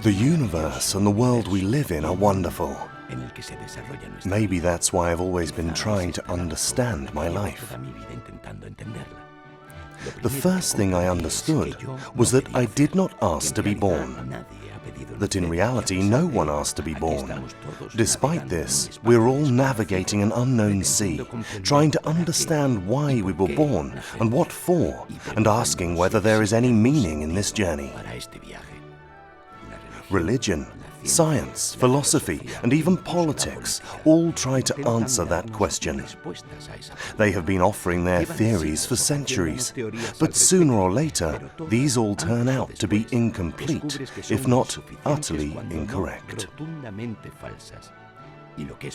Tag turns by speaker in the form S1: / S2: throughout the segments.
S1: The universe and the world we live in are wonderful. Maybe that's why I've always been trying to understand my life. The first thing I understood was that I did not ask to be born. That in reality, no one asked to be born. Despite this, we're all navigating an unknown sea, trying to understand why we were born and what for, and asking whether there is any meaning in this journey. Religion, science, philosophy, and even politics all try to answer that question. They have been offering their theories for centuries, but sooner or later, these all turn out to be incomplete, if not utterly incorrect.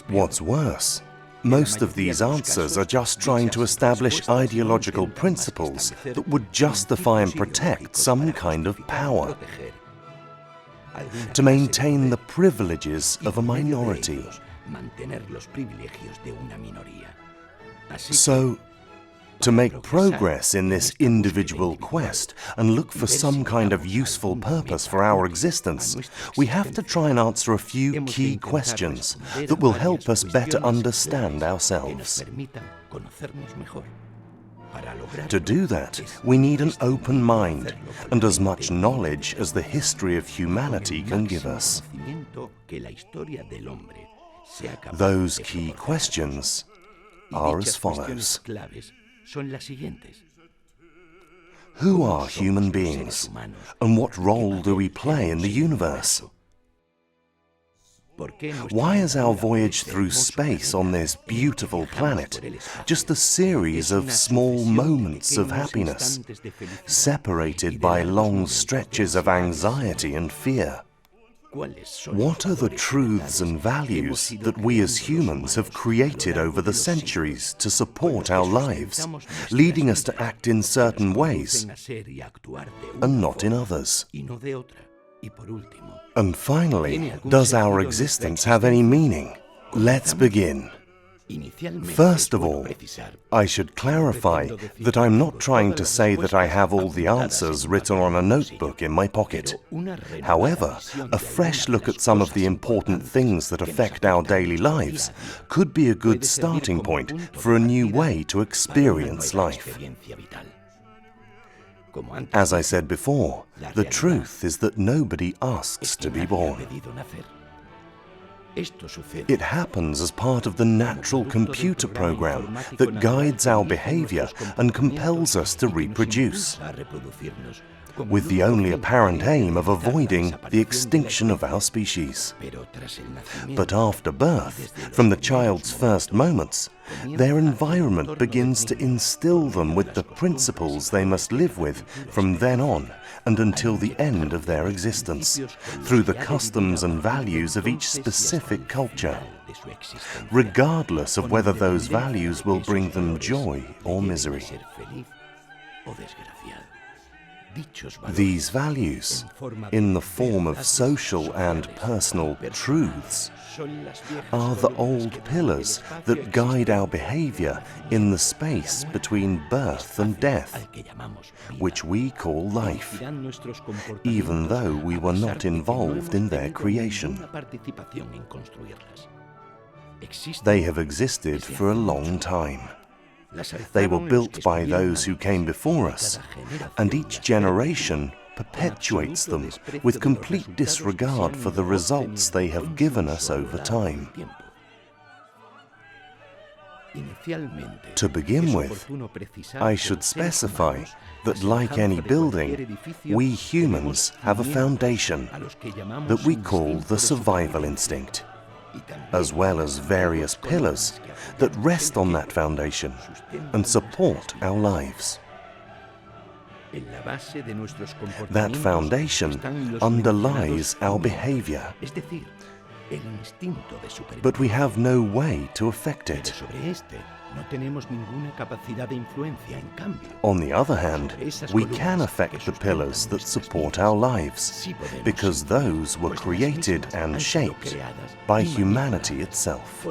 S1: What's worse, most of these answers are just trying to establish ideological principles that would justify and protect some kind of power, to maintain the privileges of a minority. So, to make progress in this individual quest and look for some kind of useful purpose for our existence, we have to try and answer a few key questions that will help us better understand ourselves. To do that, we need an open mind and as much knowledge as the history of humanity can give us. Those key questions are as follows. Who are human beings, and what role do we play in the universe? Why is our voyage through space on this beautiful planet just a series of small moments of happiness, separated by long stretches of anxiety and fear? What are the truths and values that we as humans have created over the centuries to support our lives, leading us to act in certain ways and not in others? And finally, does our existence have any meaning? Let's begin. First of all, I should clarify that I'm not trying to say that I have all the answers written on a notebook in my pocket. However, a fresh look at some of the important things that affect our daily lives could be a good starting point for a new way to experience life. As I said before, the truth is that nobody asks to be born. It happens as part of the natural computer program that guides our behavior and compels us to reproduce, with the only apparent aim of avoiding the extinction of our species. But after birth, from the child's first moments, their environment begins to instill them with the principles they must live with from then on and until the end of their existence, through the customs and values of each specific culture, regardless of whether those values will bring them joy or misery. These values, in the form of social and personal truths, are the old pillars that guide our behavior in the space between birth and death, which we call life, even though we were not involved in their creation. They have existed for a long time. They were built by those who came before us, and each generation perpetuates them with complete disregard for the results they have given us over time. To begin with, I should specify that, like any building, we humans have a foundation that we call the survival instinct, as well as various pillars that rest on that foundation and support our lives. That foundation underlies our behavior, but we have no way to affect it. On the other hand, we can affect the pillars that support our lives, because those were created and shaped by humanity itself.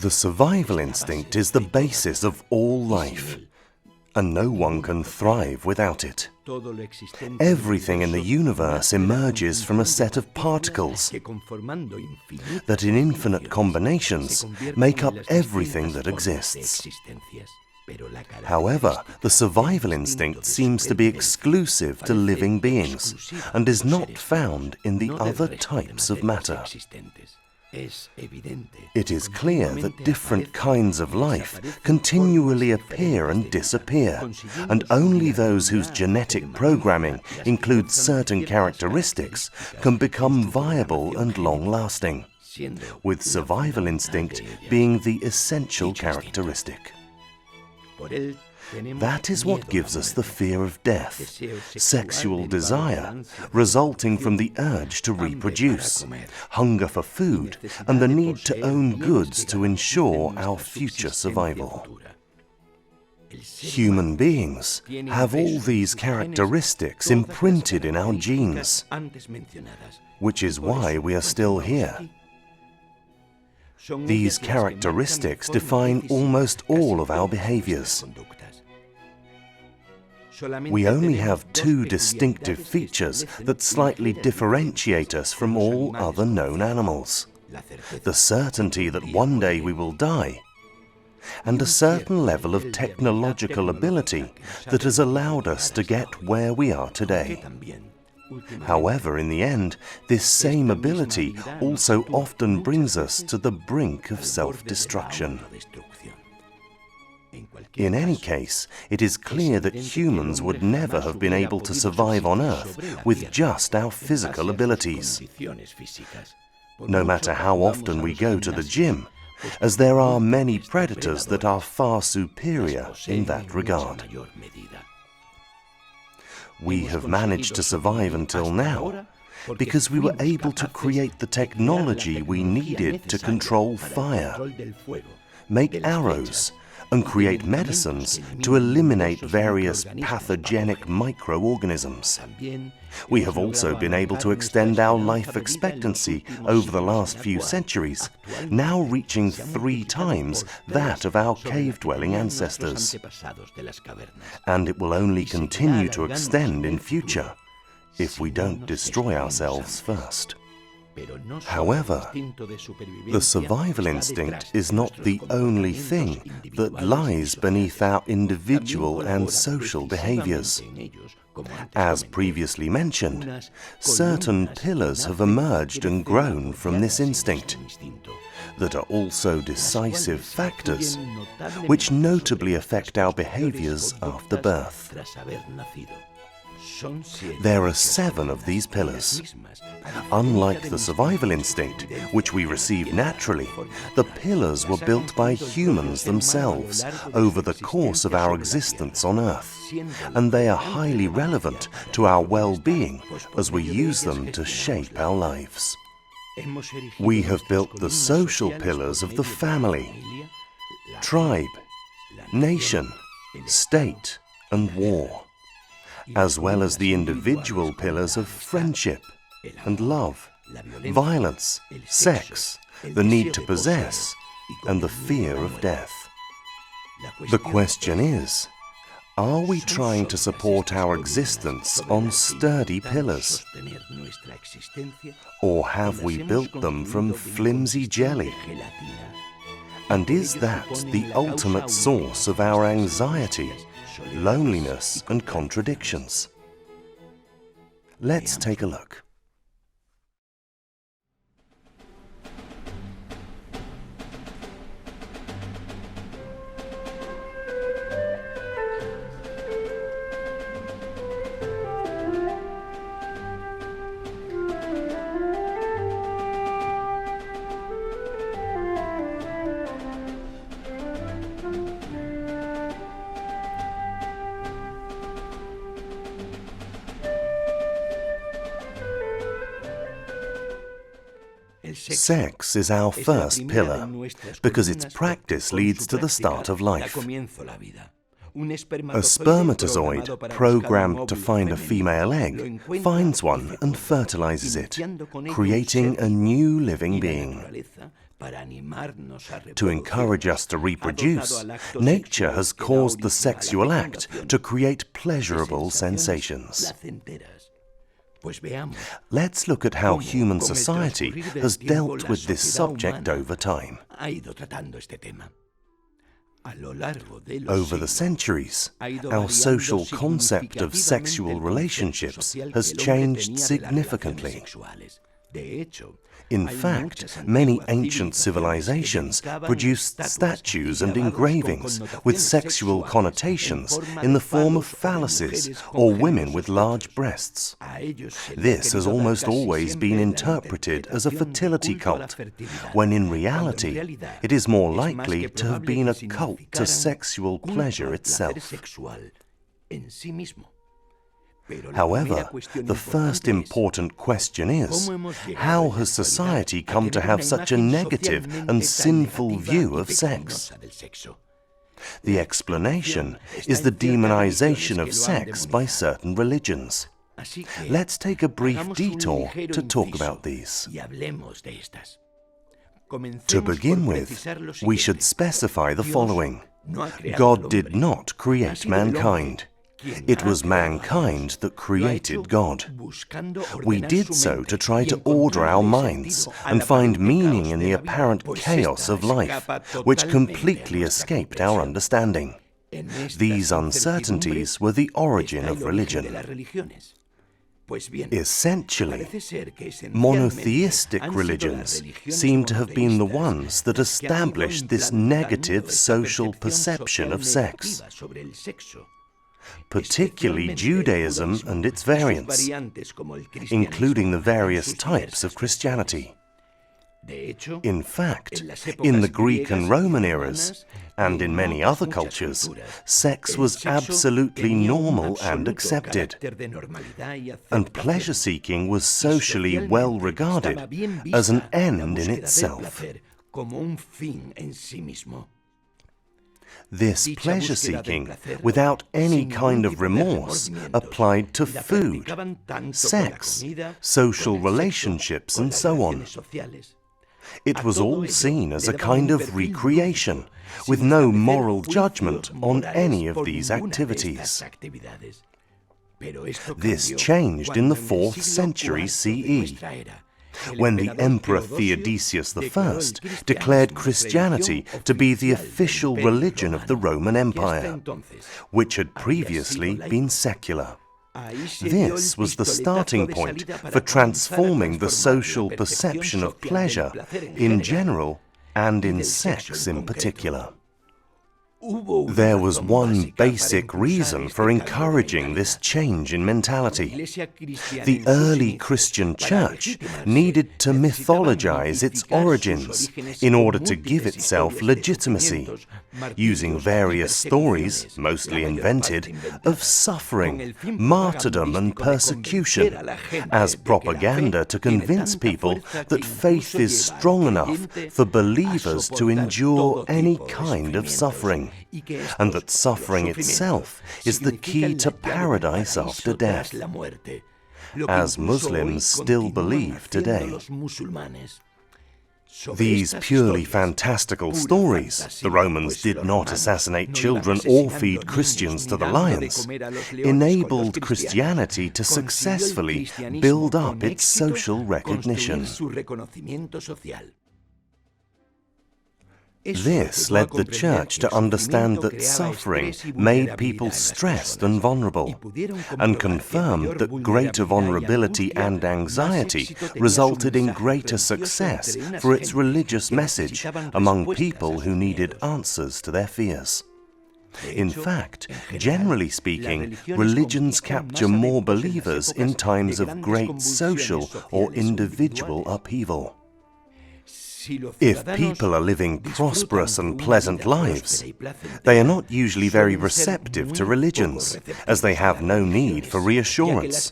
S1: The survival instinct is the basis of all life, and no one can thrive without it. Everything in the universe emerges from a set of particles that in infinite combinations make up everything that exists. However, the survival instinct seems to be exclusive to living beings and is not found in the other types of matter. It is clear that different kinds of life continually appear and disappear, and only those whose genetic programming includes certain characteristics can become viable and long-lasting, with survival instinct being the essential characteristic. That is what gives us the fear of death, sexual desire, resulting from the urge to reproduce, hunger for food, and the need to own goods to ensure our future survival. Human beings have all these characteristics imprinted in our genes, which is why we are still here. These characteristics define almost all of our behaviors. We only have two distinctive features that slightly differentiate us from all other known animals: the certainty that one day we will die, and a certain level of technological ability that has allowed us to get where we are today. However, in the end, this same ability also often brings us to the brink of self-destruction. In any case, it is clear that humans would never have been able to survive on Earth with just our physical abilities, no matter how often we go to the gym, as there are many predators that are far superior in that regard. We have managed to survive until now because we were able to create the technology we needed to control fire, make arrows, and create medicines to eliminate various pathogenic microorganisms. We have also been able to extend our life expectancy over the last few centuries, now reaching 3 times that of our cave-dwelling ancestors. And it will only continue to extend in future if we don't destroy ourselves first. However, the survival instinct is not the only thing that lies beneath our individual and social behaviors. As previously mentioned, certain pillars have emerged and grown from this instinct that are also decisive factors which notably affect our behaviors after birth. There are 7 of these pillars. Unlike the survival instinct, which we receive naturally, the pillars were built by humans themselves over the course of our existence on Earth, and they are highly relevant to our well-being as we use them to shape our lives. We have built the social pillars of the family, tribe, nation, state, and war, as well as the individual pillars of friendship and love, violence, sex, the need to possess, and the fear of death. The question is, are we trying to support our existence on sturdy pillars? Or have we built them from flimsy jelly? And is that the ultimate source of our anxiety, loneliness, and contradictions? Let's take a look. Sex is our first pillar, because its practice leads to the start of life. A spermatozoid, programmed to find a female egg, finds one and fertilizes it, creating a new living being. To encourage us to reproduce, nature has caused the sexual act to create pleasurable sensations. Let's look at how human society has dealt with this subject over time. Over the centuries, our social concept of sexual relationships has changed significantly. In fact, many ancient civilizations produced statues and engravings with sexual connotations in the form of phalluses or women with large breasts. This has almost always been interpreted as a fertility cult, when in reality it is more likely to have been a cult to sexual pleasure itself. However, the first important question is, how has society come to have such a negative and sinful view of sex? The explanation is the demonization of sex by certain religions. Let's take a brief detour to talk about these. To begin with, we should specify the following. God did not create mankind. It was mankind that created God. We did so to try to order our minds and find meaning in the apparent chaos of life, which completely escaped our understanding. These uncertainties were the origin of religion. Essentially, monotheistic religions seem to have been the ones that established this negative social perception of sex, particularly Judaism and its variants, including the various types of Christianity. In fact, in the Greek and Roman eras, and in many other cultures, sex was absolutely normal and accepted, and pleasure-seeking was socially well regarded as an end in itself. This pleasure-seeking, without any kind of remorse, applied to food, sex, social relationships, and so on. It was all seen as a kind of recreation, with no moral judgment on any of these activities. This changed in the 4th century CE, when the Emperor Theodosius I declared Christianity to be the official religion of the Roman Empire, which had previously been secular. This was the starting point for transforming the social perception of pleasure in general and in sex in particular. There was one basic reason for encouraging this change in mentality. The early Christian church needed to mythologize its origins in order to give itself legitimacy, using various stories, mostly invented, of suffering, martyrdom and persecution as propaganda to convince people that faith is strong enough for believers to endure any kind of suffering, and that suffering itself is the key to paradise after death, as Muslims still believe today. These purely fantastical stories, the Romans did not assassinate children or feed Christians to the lions, enabled Christianity to successfully build up its social recognition. This led the Church to understand that suffering made people stressed and vulnerable, and confirmed that greater vulnerability and anxiety resulted in greater success for its religious message among people who needed answers to their fears. In fact, generally speaking, religions capture more believers in times of great social or individual upheaval. If people are living prosperous and pleasant lives, they are not usually very receptive to religions, as they have no need for reassurance.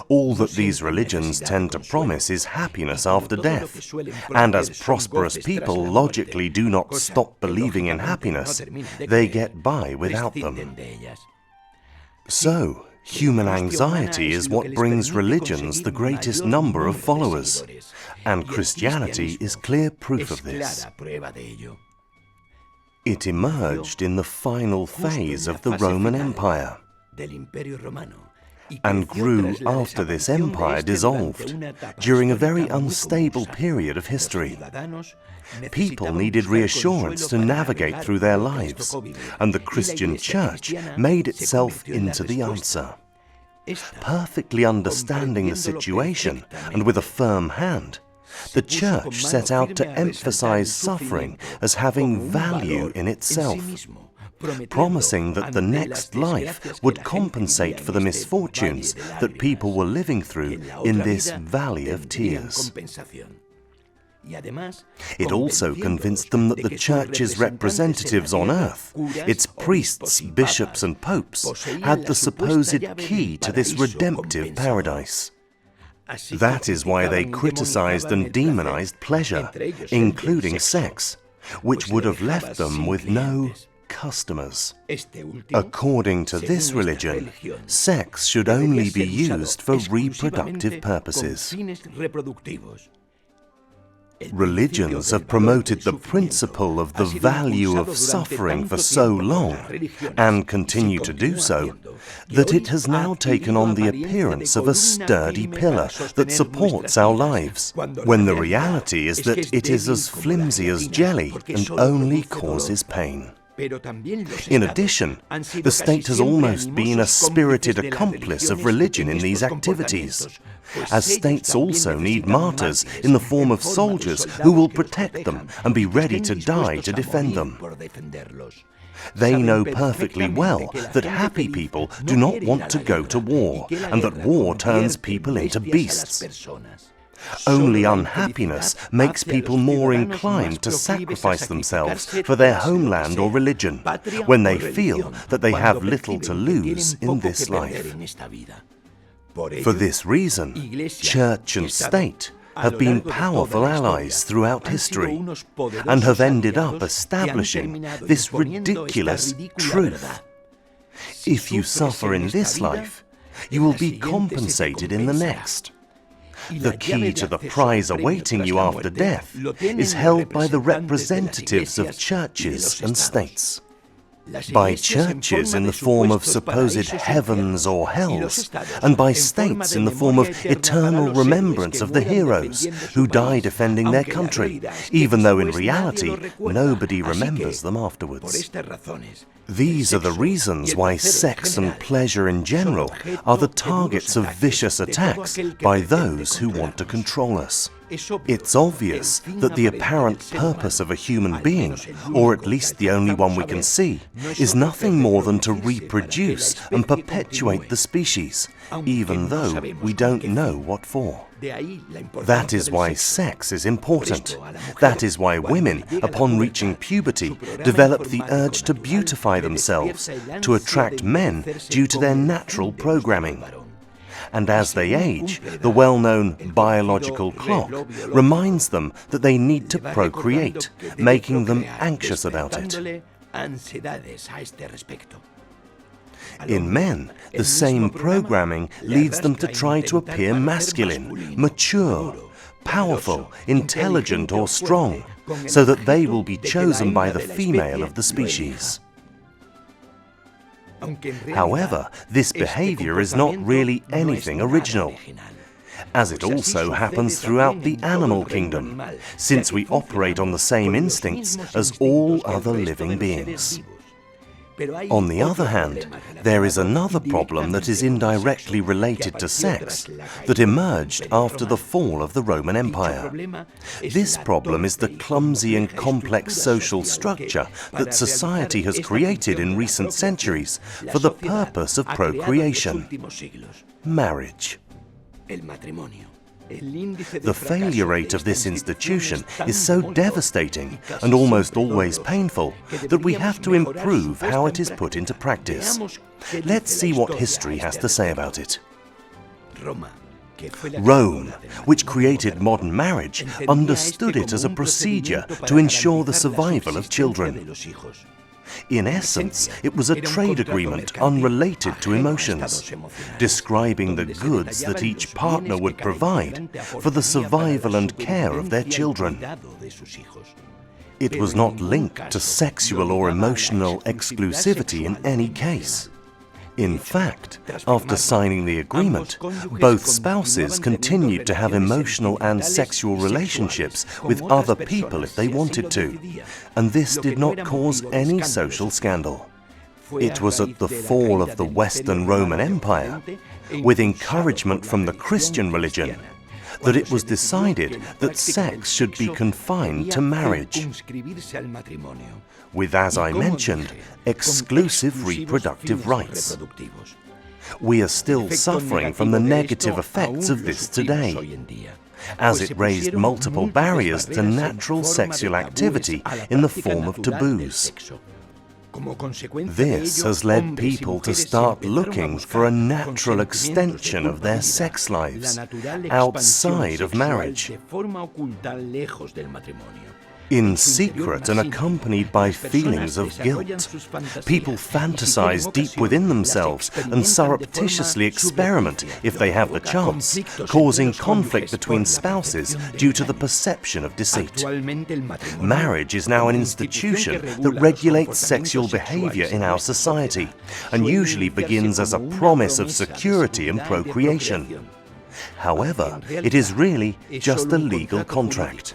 S1: All that these religions tend to promise is happiness after death, and as prosperous people logically do not stop believing in happiness, they get by without them. So, Human anxiety is what brings religions the greatest number of followers, and Christianity is clear proof of this. It emerged in the final phase of the Roman Empire, and grew after this empire dissolved, during a very unstable period of history. People needed reassurance to navigate through their lives, and the Christian Church made itself into the answer. Perfectly understanding the situation, and with a firm hand, the Church set out to emphasize suffering as having value in itself, promising that the next life would compensate for the misfortunes that people were living through in this valley of tears. It also convinced them that the Church's representatives on earth, its priests, bishops and popes, had the supposed key to this redemptive paradise. That is why they criticized and demonized pleasure, including sex, which would have left them with no customers. According to this religion, sex should only be used for reproductive purposes. Religions have promoted the principle of the value of suffering for so long, and continue to do so, that it has now taken on the appearance of a sturdy pillar that supports our lives, when the reality is that it is as flimsy as jelly and only causes pain. In addition, the state has almost been a spirited accomplice of religion in these activities, as states also need martyrs in the form of soldiers who will protect them and be ready to die to defend them. They know perfectly well that happy people do not want to go to war, and that war turns people into beasts. Only unhappiness makes people more inclined to sacrifice themselves for their homeland or religion, when they feel that they have little to lose in this life. For this reason, Church and State have been powerful allies throughout history, and have ended up establishing this ridiculous truth. If you suffer in this life, you will be compensated in the next. The key to the prize awaiting you after death is held by the representatives of churches and states. By churches in the form of supposed heavens or hells, and by states in the form of eternal remembrance of the heroes who die defending their country, even though in reality nobody remembers them afterwards. These are the reasons why sex and pleasure in general are the targets of vicious attacks by those who want to control us. It's obvious that the apparent purpose of a human being, or at least the only one we can see, is nothing more than to reproduce and perpetuate the species, even though we don't know what for. That is why sex is important. That is why women, upon reaching puberty, develop the urge to beautify themselves, to attract men due to their natural programming. And as they age, the well-known biological clock reminds them that they need to procreate, making them anxious about it. In men, the same programming leads them to try to appear masculine, mature, powerful, intelligent or strong, so that they will be chosen by the female of the species. However, this behavior is not really anything original, as it also happens throughout the animal kingdom, since we operate on the same instincts as all other living beings. On the other hand, there is another problem that is indirectly related to sex that emerged after the fall of the Roman Empire. This problem is the clumsy and complex social structure that society has created in recent centuries for the purpose of procreation: marriage. The failure rate of this institution is so devastating and almost always painful that we have to improve how it is put into practice. Let's see what history has to say about it. Rome, which created modern marriage, understood it as a procedure to ensure the survival of children. In essence, it was a trade agreement unrelated to emotions, describing the goods that each partner would provide for the survival and care of their children. It was not linked to sexual or emotional exclusivity in any case. In fact, after signing the agreement, both spouses continued to have emotional and sexual relationships with other people if they wanted to, and this did not cause any social scandal. It was at the fall of the Western Roman Empire, with encouragement from the Christian religion, that it was decided that sex should be confined to marriage, with, as I mentioned, exclusive reproductive rights. We are still suffering from the negative effects of this today, as it raised multiple barriers to natural sexual activity in the form of taboos. This has led people to start looking for a natural extension of their sex lives outside of marriage, in secret and accompanied by feelings of guilt. People fantasize deep within themselves and surreptitiously experiment, if they have the chance, causing conflict between spouses due to the perception of deceit. Marriage is now an institution that regulates sexual behavior in our society and usually begins as a promise of security and procreation. However, it is really just a legal contract.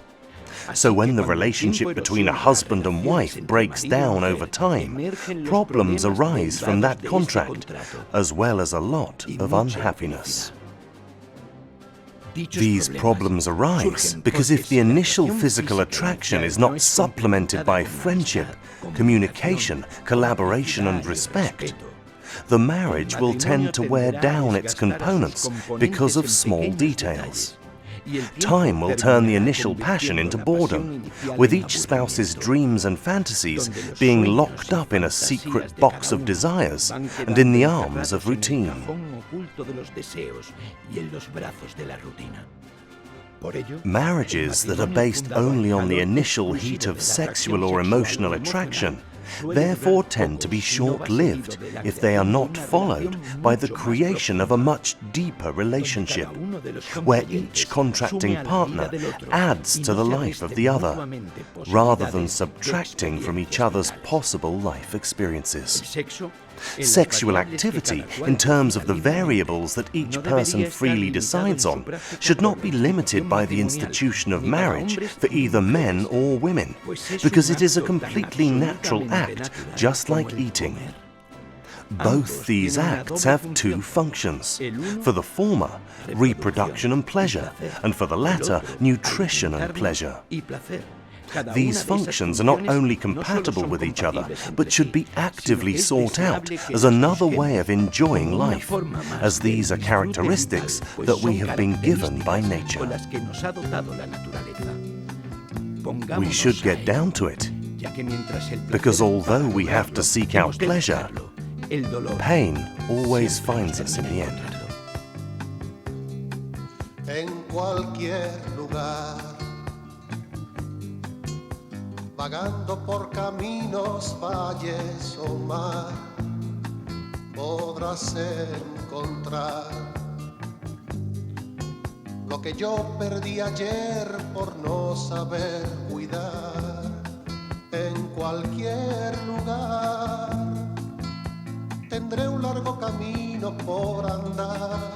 S1: So when the relationship between a husband and wife breaks down over time, problems arise from that contract, as well as a lot of unhappiness. These problems arise because if the initial physical attraction is not supplemented by friendship, communication, collaboration and respect, the marriage will tend to wear down its components because of small details. Time will turn the initial passion into boredom, with each spouse's dreams and fantasies being locked up in a secret box of desires and in the arms of routine. Marriages that are based only on the initial heat of sexual or emotional attraction therefore tend to be short-lived if they are not followed by the creation of a much deeper relationship, where each contracting partner adds to the life of the other, rather than subtracting from each other's possible life experiences. Sexual activity, in terms of the variables that each person freely decides on, should not be limited by the institution of marriage for either men or women, because it is a completely natural act, just like eating. Both these acts have two functions. For the former, reproduction and pleasure, and for the latter, nutrition and pleasure. These functions are not only compatible with each other, but should be actively sought out as another way of enjoying life, as these are characteristics that we have been given by nature. We should get down to it, because although we have to seek out pleasure, pain always finds us in the end.
S2: En cualquier lugar, vagando por caminos, valles o mar, podrás encontrar lo que yo perdí ayer por no saber cuidar. En cualquier lugar tendré un largo camino por andar,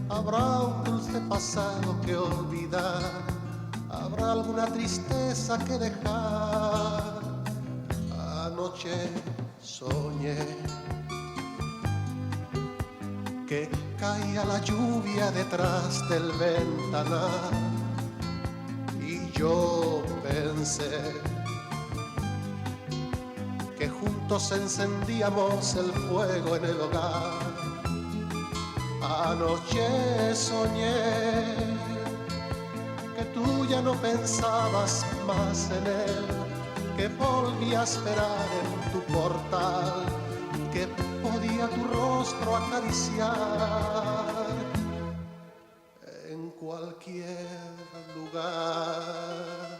S2: habrá un dulce pasado que olvidar, habrá alguna tristeza que dejar. Anoche soñé que caía la lluvia detrás del ventanal y yo pensé que juntos encendíamos el fuego en el hogar. Anoche soñé que tú ya no pensabas más en él, que volvía a esperar en tu portal, que podía tu rostro acariciar en cualquier lugar.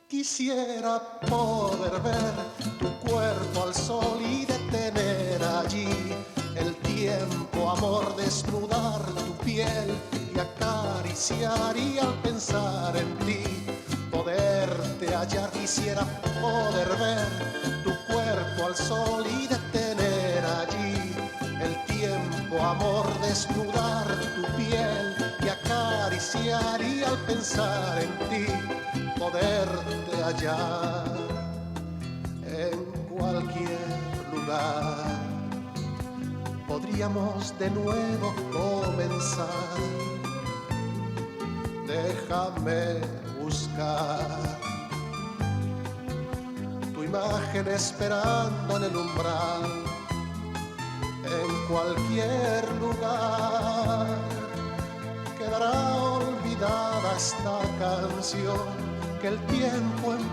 S2: Quisiera poder ver tu cuerpo al sol y detener allí el tiempo, amor, desnudar tu piel y acariciar, y al pensar en ti poderte hallar. Quisiera poder ver tu cuerpo al sol y detener allí el tiempo, amor, desnudar tu piel y acariciar, y al pensar en ti poderte hallar en cualquier lugar. Podríamos de nuevo comenzar. Déjame buscar tu imagen esperando en el umbral, en cualquier lugar. Quedará olvidada esta canción que el tiempo en